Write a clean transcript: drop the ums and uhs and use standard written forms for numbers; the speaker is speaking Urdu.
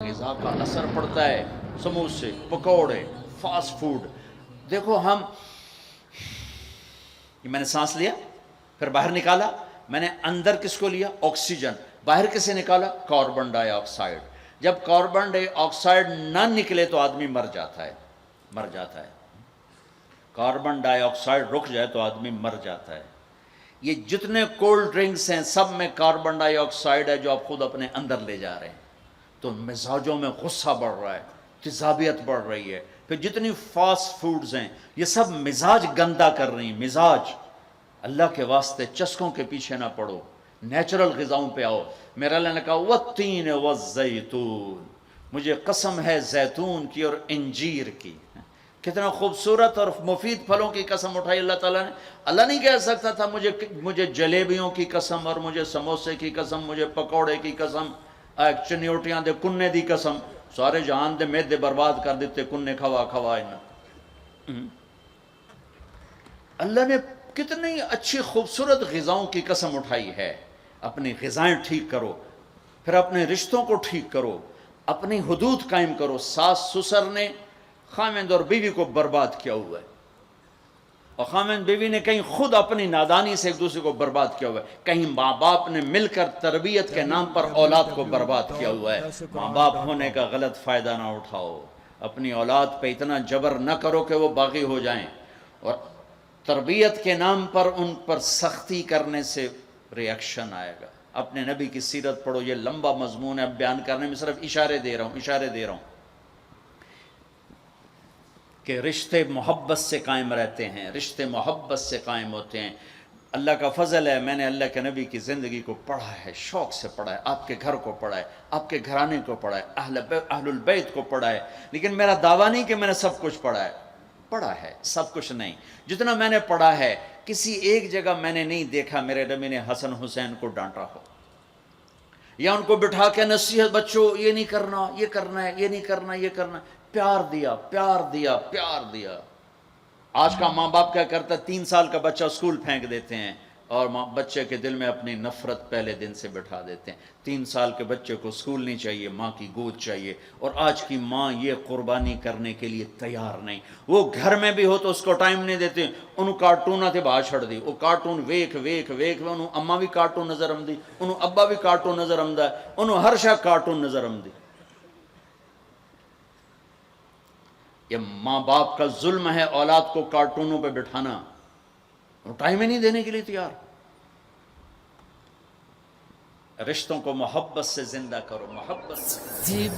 غذا کا اثر پڑتا ہے، سموسے، پکوڑے، فاسٹ فوڈ. دیکھو ہم، یہ میں نے سانس لیا پھر باہر نکالا، میں نے اندر کس کو لیا؟ آکسیجن. باہر کسے نکالا؟ کاربن ڈائی آکسائڈ. جب کاربن ڈائی آکسائڈ نہ نکلے تو آدمی مر جاتا ہے، مر جاتا ہے. کاربن ڈائی آکسائڈ رک جائے تو آدمی مر جاتا ہے. یہ جتنے کولڈ ڈرنکس ہیں سب میں کاربن ڈائی آکسائڈ ہے جو آپ خود اپنے اندر لے جا رہے ہیں. تو مزاجوں میں غصہ بڑھ رہا ہے، تیزابیت بڑھ رہی ہے. پھر جتنی فاسٹ فوڈز ہیں یہ سب مزاج گندا کر رہی ہیں. مزاج، اللہ کے واسطے چسکوں کے پیچھے نہ پڑو، نیچرل غذاؤں پہ آؤ. میرا اللہ نے کہا والتین والزیتون، مجھے قسم ہے زیتون کی اور انجیر کی. کتنا خوبصورت اور مفید پھلوں کی قسم اٹھائی اللہ تعالیٰ نے. اللہ نہیں کہہ سکتا تھا مجھے جلیبیوں کی قسم اور مجھے سموسے کی قسم، مجھے پکوڑے کی قسم، چنیوٹیاں دے کنے دی قسم. سارے جہان دے میدے برباد کر دیتے کنے کھوا کھوا. اللہ نے کتنی اچھی خوبصورت غذاؤں کی قسم اٹھائی ہے. اپنی غذائیں ٹھیک کرو، پھر اپنے رشتوں کو ٹھیک کرو، اپنی حدود قائم کرو. ساس سسر نے خاوند اور بیوی کو برباد کیا ہوا ہے، اور خاوند بیوی نے کہیں خود اپنی نادانی سے ایک دوسرے کو برباد کیا ہوا ہے، کہیں ماں باپ نے مل کر تربیت کے نام پر اولاد کو برباد کیا ہوا ہے. ماں باپ ہونے کا غلط فائدہ نہ اٹھاؤ، اپنی اولاد پہ اتنا جبر نہ کرو کہ وہ باغی ہو جائیں، اور تربیت کے نام پر ان پر سختی کرنے سے ریاکشن آئے گا. اپنے نبی کی سیرت پڑھو، یہ لمبا مضمون ہے، اب بیان کرنے میں صرف اشارے دے رہا ہوں کہ رشتے محبت سے قائم رہتے ہیں، رشتے محبت سے قائم ہوتے ہیں. اللہ کا فضل ہے، میں نے اللہ کے نبی کی زندگی کو پڑھا ہے، شوق سے پڑھا ہے، آپ کے گھر کو پڑھا ہے، آپ کے گھرانے کو پڑھا ہے، اہل البیت کو پڑھا ہے. لیکن میرا دعویٰ نہیں کہ میں نے سب کچھ پڑھا ہے سب کچھ نہیں. جتنا میں نے پڑھا ہے کسی ایک جگہ میں نے نہیں دیکھا میرے نبی نے حسن حسین کو ڈانٹا ہو، یا ان کو بٹھا کے نصیحت، بچوں یہ نہیں کرنا، یہ کرنا ہے، یہ نہیں کرنا، یہ کرنا. پیار دیا، پیار دیا، پیار دیا. آج کا ماں باپ کیا کرتا ہے؟ 3 سال کا بچہ اسکول پھینک دیتے ہیں اور بچے کے دل میں اپنی نفرت پہلے دن سے بٹھا دیتے ہیں. 3 سال کے بچے کو اسکول نہیں چاہیے، ماں کی گود چاہیے. اور آج کی ماں یہ قربانی کرنے کے لیے تیار نہیں. وہ گھر میں بھی ہو تو اس کو ٹائم نہیں دیتے. انہوں کارٹون تے باہر چھڑ دی، وہ کارٹون ویکھ ویکھ ویکھ، انہوں اماں بھی کارٹون نظر آمدی، انہوں ابا بھی کارٹون نظر آمدا ہے، انہوں ہر شے کارٹون نظر آمدی. یہ ماں باپ کا ظلم ہے اولاد کو کارٹونوں پہ بٹھانا، وہ ٹائم ہی نہیں دینے کے لیے تیار. رشتوں کو محبت سے زندہ کرو، محبت سے.